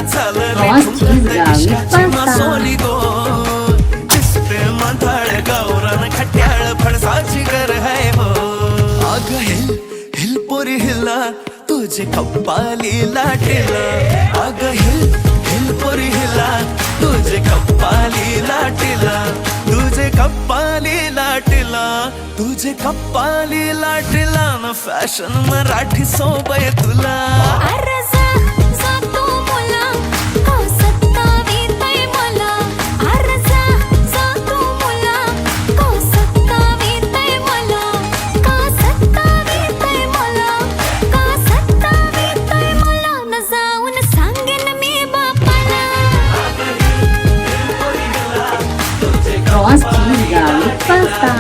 प्रवास चीज गावी मासोली गो दिसते मांथाळ गावरान खट्याळ फणसाची गर है हो अग हिल हिल पोरी हिला तुझे कप्पाली लाटेला अग हिल हिल पोरी हिला तुझे कप्पाली लाटेला तुझे कप्पाली लाटेला तुझे कप्पाली लाटेला न फॅशन मराठी सोबय तुला प्रवास चीज गावी पास्ता